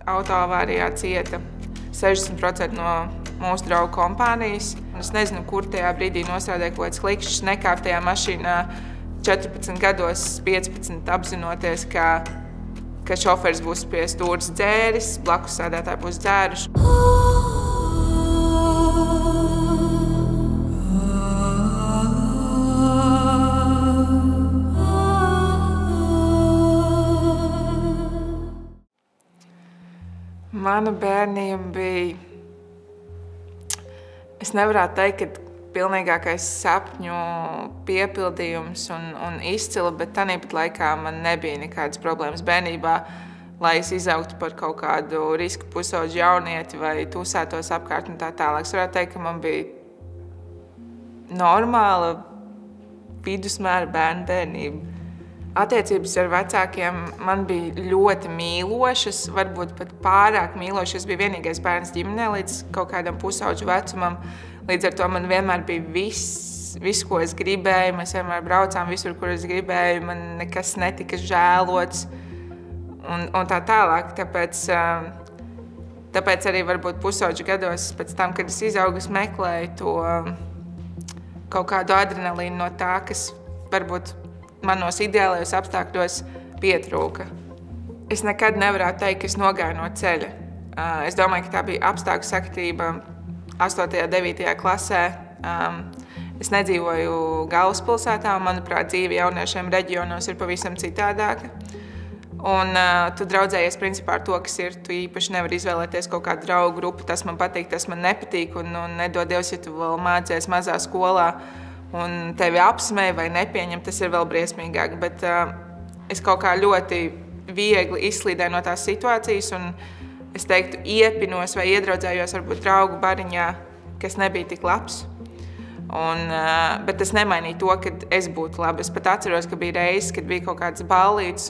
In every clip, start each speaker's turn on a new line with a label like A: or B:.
A: autoavārijā cieta 60% no mūsu draugu kompānijas. Es nezinu, kur tajā brīdī nostrādāja kaut kāds klikšķis, nekāp tajā mašīnā 14 gados, 15 apzinoties, ka šoferis būs pie stūres dzēris, blakus sēdētāji būs dzēruši. Mana bērnība bija, es nevarētu teikt, ka pilnīgākais sapņu piepildījums un izcila, bet tāpat laikā man nebija nekādas problēmas bērnībā, lai es izaugtu par kaut kādu risku pusauģu jaunieti vai tusētos apkārt un tā tālāk. Es varētu teikt, ka man bija normāla vidusmēra bērnība. Attiecības ar vecākiem man bija ļoti mīlošas, varbūt pat pārāk mīlošas. Es biju vienīgais bērns ģimenē līdz kaut kādam pusauģu vecumam. Līdz ar to man vienmēr bija viss, ko es gribēju. Mēs vienmēr braucām visur, kur es gribēju. Man nekas netika žēlots un tā tālāk. Tāpēc arī varbūt pusauģu gados pēc tam, kad es izaugu, es meklēju to kaut kādu adrenalīnu no tā, kas varbūt manos ideālajos apstākļos pietrūka. Es nekad nevarētu teikt, ka es nogāju no ceļa. Es domāju, ka tā bija apstākļu sakritība 8. un 9. klasē. Es nedzīvoju galvaspilsētā, un, manuprāt, dzīve jauniešiem reģionos ir pavisam citādāka. Un tu draudzējies principā ar to, kas ir. Tu īpaši nevari izvēlēties kaut kādu draugu grupu. Tas man patīk, tas man nepatīk, un nedod Dievs, ja tu vēl mācies mazā skolā, un tevi apsmēja vai nepieņem, tas ir vēl briesmīgāk. Bet es kaut kā ļoti viegli izslīdēju no tās situācijas, un es teiktu, iepinos vai iedraudzējos varbūt draugu bariņā, kas nebija tik labs. Bet tas nemainīja to, ka es būtu labi. Es pat atceros, ka bija reizes, kad bija kaut kāds ballītes,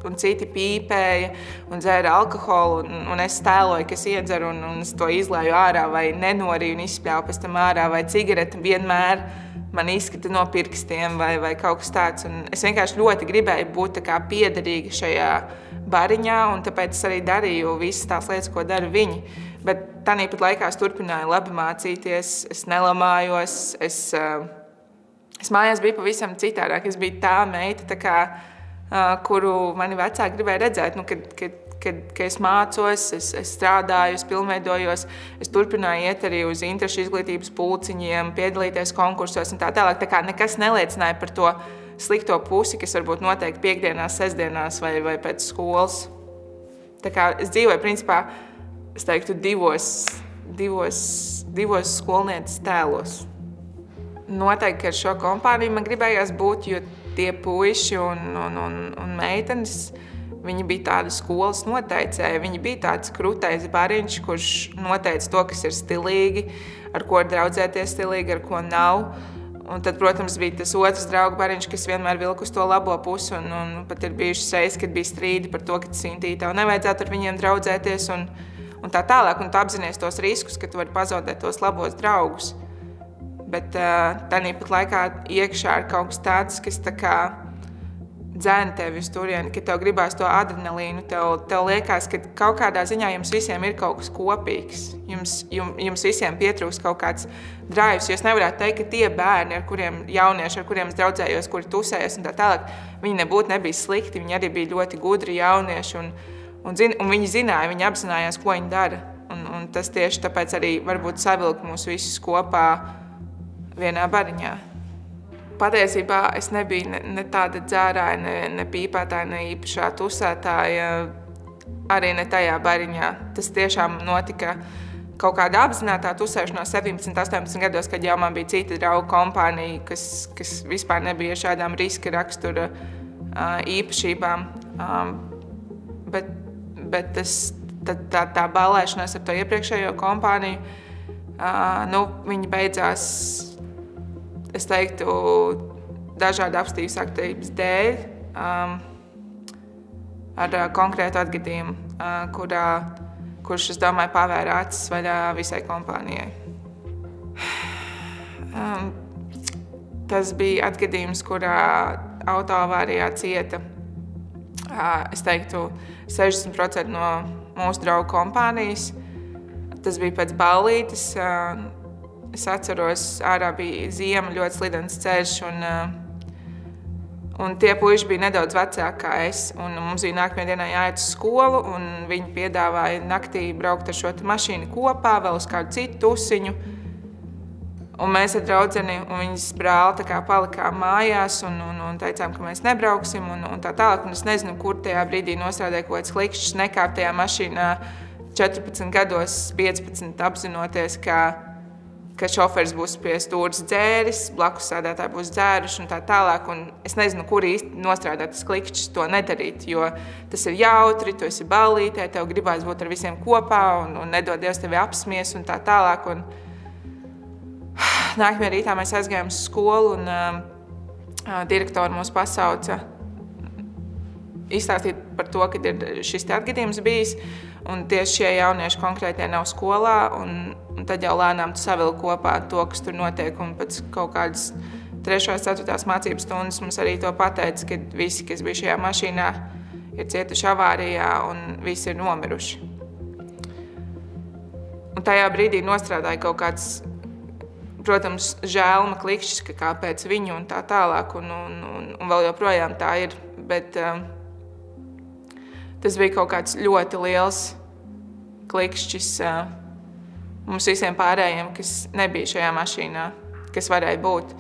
A: un citi pīpēja un dzēra alkoholu, un es tēloju, ka es iedzeru, un es to izlēju ārā vai nenorīju un izspļauju pēc tam ārā, vai cigareti vienmēr man izskata no pirkstiem vai kaut kas tāds. Un es vienkārši ļoti gribēju būt tā kā piederīga šajā bariņā, un tāpēc es arī darīju visas tās lietas, ko dara viņi. Bet tāpat laikā es turpināju labi mācīties, es nelamājos, es mājās biju pavisam citādāk. Es biju tā meita, tā kā kuru mani vecāki gribēja redzēt, kad es mācos, es strādāju, es pilnveidojos, es turpināju iet arī uz interešu izglītības pulciņiem, piedalīties konkursos un tā tālāk. Tā kā nekas neliecināja par to slikto pusi, kas varbūt noteikti piekdienās, sestdienās vai pēc skolas. Tā kā es dzīvoju, principā, es teiktu, divos skolnieces tēlos. Noteikti, ka ar šo kompāniju man gribējās būt, jo tie puiši un meitenes, viņi bija tādi skolas noteicēji, viņi bija tāds krutais bariņš, kurš noteica to, kas ir stilīgi, ar ko draudzēties stilīgi, ar ko nav. Un tad, protams, bija tas otrs draugu bariņš, kas vienmēr vilka uz to labo pusi, un pat ir bijušas reizes, kad bija strīdi par to, ka Sintī tev nevajadzētu ar viņiem draudzēties un tā tālāk, un tu apzinies tos riskus, ka tu vari pazaudēt tos labos draugus. Bet tāpat laikā iekšā ir kaut kas tāds, kas tā kā dzēna tevi uz turieni, ka tev gribās to adrenalīnu, tev liekas, ka kaut kādā ziņā jums visiem ir kaut kas kopīgs. Jums visiem pietrūks kaut kāds drives, jo es nevarētu teikt, ka tie bērni, jaunieši, ar kuriem es draudzējos, kuri tusējos un tā tālāk, viņi nebija slikti, viņi arī bija ļoti gudri jaunieši, un viņi zināja, viņi apzinājās, ko viņi dara. Un tas tieši tāpēc arī varbūt savilka mūs visus kopā vienā bariņā. Patiesībā es nebiju ne tāda dzērāja, ne pīpētāja, ne īpašā tusētāja, arī ne tajā bariņā. Tas tiešām notika kaut kāda apzinātā tusēšanās 17, 18 gados, kad jau man bija cita draugu kompānija, kas vispār nebija šādām riska rakstura īpašībām. Bet tā ballēšanās ar to iepriekšējo kompāniju, viņi beidzās, es teiktu, dažādu apstīkļu saktības dēļ, ar konkrētu atgadījumu, kurš, es domāju, pavēra acis vaļā visai kompānijai. Tas bija atgadījums, kurā autoavārijā cieta, es teiktu, 60% no mūsu draugu kompānijas. Tas bija pēc ballītes. Es atceros, ārā bija ziema, ļoti slidens ceļš, un tie puiši bija nedaudz vecāki kā es. Un mums bija nākamajā dienā jāiet uz skolu, un viņi piedāvāja naktī braukt ar šo mašīnu kopā, vēl uz kādu citu tusiņu. Un mēs ar draudzeni un viņas brāli tā kā palikām mājās un teicām, ka mēs nebrauksim un tā tālāk. Un es nezinu, kur tajā brīdī nostrādāja kaut kāds klikšķis, nekāp tajā mašīnā 14 gados, 15 apzinoties, ka šoferis būs pie stūres dzēris, blakus sēdētāji būs dzēruši un tā tālāk. Un es nezinu, kur īsti nostrādā tas klikšķis to nedarīt, jo tas ir jautri, tu esi ballītē, tev gribās būt ar visiem kopā un nedod Dievs tevi apsmies un tā tālāk. Un nākamajā rītā mēs aizgājām uz skolu un direktori mūs pasauca izstāstīt par to, ka ir šis te atgadījums bijis. Un tieši šie jaunieši konkrētie nav skolā, un tad jau lēnām tu savilki kopā to, kas tur notiek. Un pēc kaut kādas 3. 4. mācības stundas mums arī to pateica, ka visi, kas bija šajā mašīnā, ir cietuši avārijā un visi ir nomiruši. Un tajā brīdī nostrādāja kaut kāds, protams, žēlma klikšķis, ka kāpēc viņu un tā tālāk, un vēl joprojām tā ir, bet tas bija kaut kāds ļoti liels klikšķis mums visiem pārējiem, kas nebija šajā mašīnā, kas varēja būt.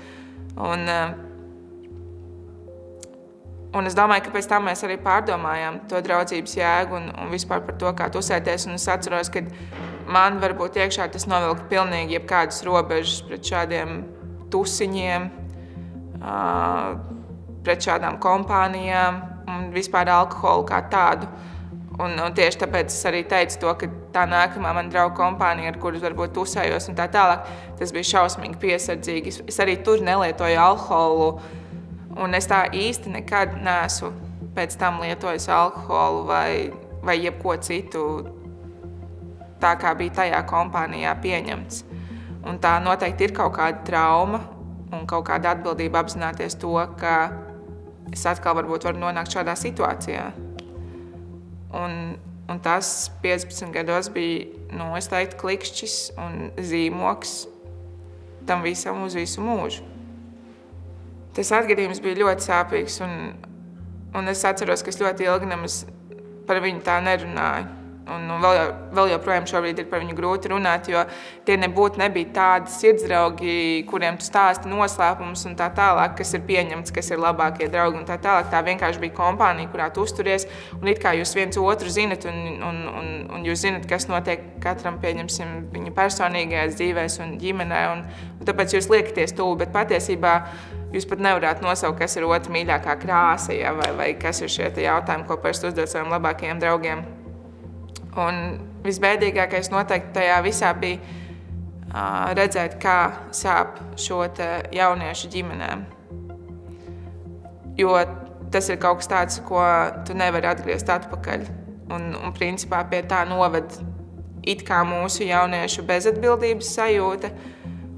A: Un es domāju, ka pēc tam mēs arī pārdomājām to draudzības jēgu un vispār par to, kā tusēties, un es atceros, ka man varbūt iekšā tas novilka pilnīgi jebkādas robežas pret šādiem tusiņiem, pret šādām kompānijām un vispār alkoholu kā tādu. Un tieši tāpēc es arī teicu to, ka tā nākamā man draugu kompānija, ar kuras varbūt tusējos un tā tālāk, tas bija šausmīgi piesardzīgi. Es arī tur nelietoju alkoholu, un es tā īsti nekad neesmu pēc tam lietojis alkoholu vai jebko citu, tā kā bija tajā kompānijā pieņemts. Un tā noteikti ir kaut kāda trauma un kaut kāda atbildība apzināties to, ka es atkal varbūt varu nonākt šādā situācijā. Un tas 15 gados bija, es teiktu, klikšķis un zīmoks tam visam uz visu mūžu. Tas atgadījums bija ļoti sāpīgs, un es atceros, ka es ļoti ilgi nemaz par viņu tā nerunāju. Un vēl joprojām šobrīd ir par viņu grūti runāt, jo tie nebija tādi sirdsdraugi, kuriem tu stāsti noslēpumus un tā tālāk, kas ir pieņemts, kas ir labākie draugi un tā tālāk. Tā vienkārši bija kompānija, kurā tu uzturies, un it kā jūs viens otru zinat, un jūs zinat, kas notiek katram, pieņemsim, viņa personīgajās dzīvēs un ģimenē, un tāpēc jūs liekaties tuvu, bet patiesībā jūs pat nevarētu nosaukt, kas ir otra mīļākā krāsa, ja, vai kas ir šie jautājumi, ko parasti uzdod saviem labākajiem draugiem. Un visbēdīgākais noteikti tajā visā bija redzēt, kā sāp šo jauniešu ģimenēm. Jo tas ir kaut kas tāds, ko tu nevari atgriezt atpakaļ. Un principā pie tā noved it kā mūsu jauniešu bezatbildības sajūta,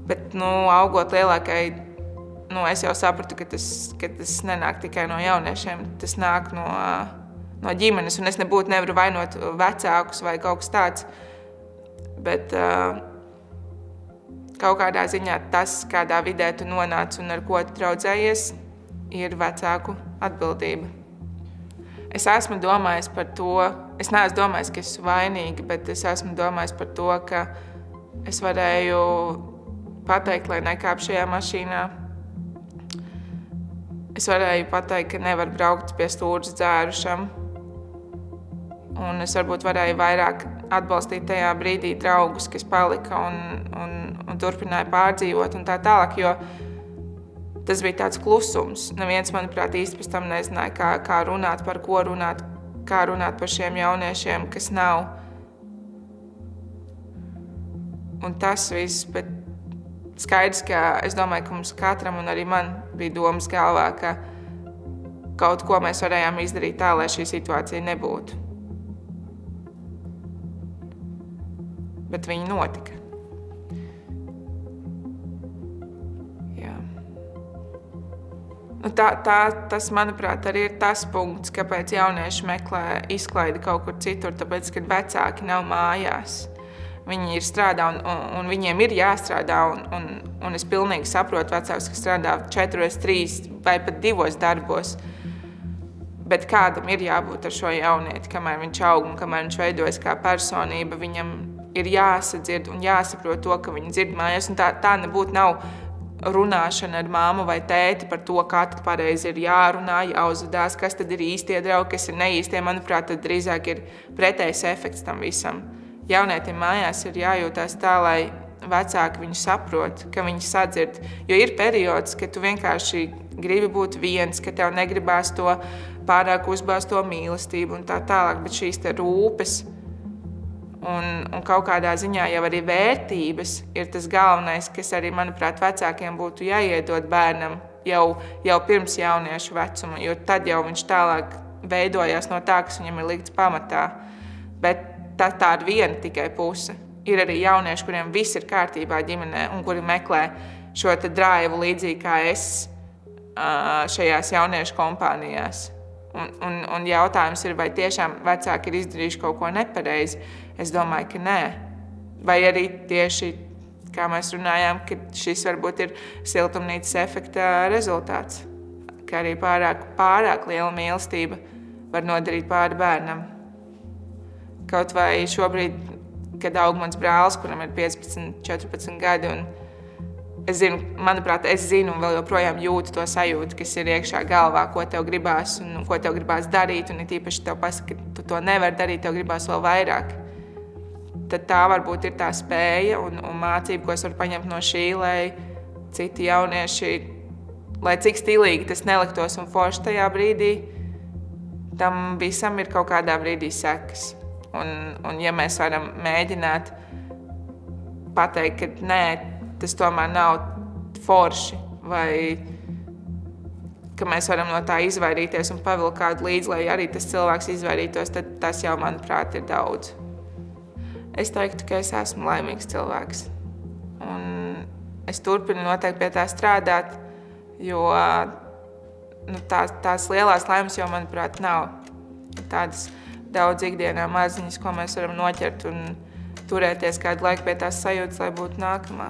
A: bet augot lielākai, es jau sapratu, ka tas nenāk tikai no jauniešiem, tas nāk no ģimenes, un es nevaru vainot vecākus vai kaut kas tāds, bet kaut kādā ziņā tas, kādā vidē tu nonāc un ar ko tu draudzējies, ir vecāku atbildība. Es esmu domājis par to, es neesmu domājis, ka esmu vainīga, bet es esmu domājis par to, ka es varēju pateikt, lai nekāp šajā mašīnā. Es varēju pateikt, ka nevar braukt pie stūres dzērušam. Un es varbūt varēju vairāk atbalstīt tajā brīdī draugus, kas palika un turpināja pārdzīvot un tā tālāk, jo tas bija tāds klusums. Neviens, manuprāt, īsti pēc tam nezināja, kā runāt, par ko runāt, kā runāt par šiem jauniešiem, kas nav. Un tas viss, bet skaidrs, ka es domāju, ka mums katram un arī man bija domas galvā, ka kaut ko mēs varējām izdarīt tā, lai šī situācija nebūtu. Bet viņi notika. Jā. Tas, manuprāt, arī ir tas punkts, kāpēc jaunieši meklē izklaidi kaut kur citur, tāpēc, kad vecāki nav mājās. Viņi ir strādā un viņiem ir jāstrādā, un es pilnīgi saprotu vecākus, kas strādā 4, 3 vai pat 2 darbos. Bet kādam ir jābūt ar šo jaunieti, kamēr viņš aug un kamēr viņš veidojas kā personība, viņam ir jāsadzird un jāsaprot to, ka viņi dzird mājās. Un tā nebūtu nav runāšana ar māmu vai tēti par to, kā tad pareizi ir jārunā, jāuzvedās, kas tad ir īstie draugi, kas ir neīstie. Manuprāt, tad drīzāk ir pretējs efekts tam visam. Jaunietim mājās ir jājūtās tā, lai vecāki viņu saprot, ka viņi sadzird. Jo ir periods, kad tu vienkārši gribi būt viens, ka tev negribās to pārāk uzbāzt to mīlestību un tā tālāk, bet šīs te rūpes un kaut kādā ziņā jau arī vērtības ir tas galvenais, kas arī, manuprāt, vecākiem būtu jāiedod bērnam jau pirms jauniešu vecuma, jo tad jau viņš tālāk veidojās no tā, kas viņam ir likts pamatā. Bet tā ir viena tikai puse. Ir arī jaunieši, kuriem viss ir kārtībā ģimenē un kuri meklē šo te drāivu līdzīgi kā es šajās jauniešu kompānijās. Un jautājums ir, vai tiešām vecāki ir izdarījuši kaut ko nepareizi. Es domāju, ka nē. Vai arī tieši, kā mēs runājām, ka šis varbūt ir siltumnīcas efekta rezultāts. Ka arī pārāk liela mīlestība var nodarīt pāri bērnam. Kaut vai šobrīd, kad aug mans brālis, kuram ir 15, 14 gadi, un es zinu un vēl joprojām jūtu to sajūtu, kas ir iekšā galvā, ko tev gribās un ko tev gribās darīt, un it īpaši tev pasaka, ka tu to nevari darīt, tev gribās vēl vairāk. Tad tā varbūt ir tā spēja un mācība, ko es varu paņemt no šī, lai citi jaunieši, lai cik stilīgi tas neliktos un forši tajā brīdī, tam visam ir kaut kādā brīdī sekas. Un ja mēs varam mēģināt pateikt, ka nē, tas tomēr nav forši, vai ka mēs varam no tā izvairīties un pavilkt kādu līdzi, lai arī tas cilvēks izvairītos, tad tas jau, manuprāt, ir daudz. Es teiktu, ka es esmu laimīgs cilvēks. Un es turpinu noteikti pie tā strādāt, jo tās lielās laimes jau, manuprāt, nav. Tādas daudz ikdienā maziņas, ko mēs varam noķert un turēties kādu laiku pie tās sajūtas, lai būtu nākamā.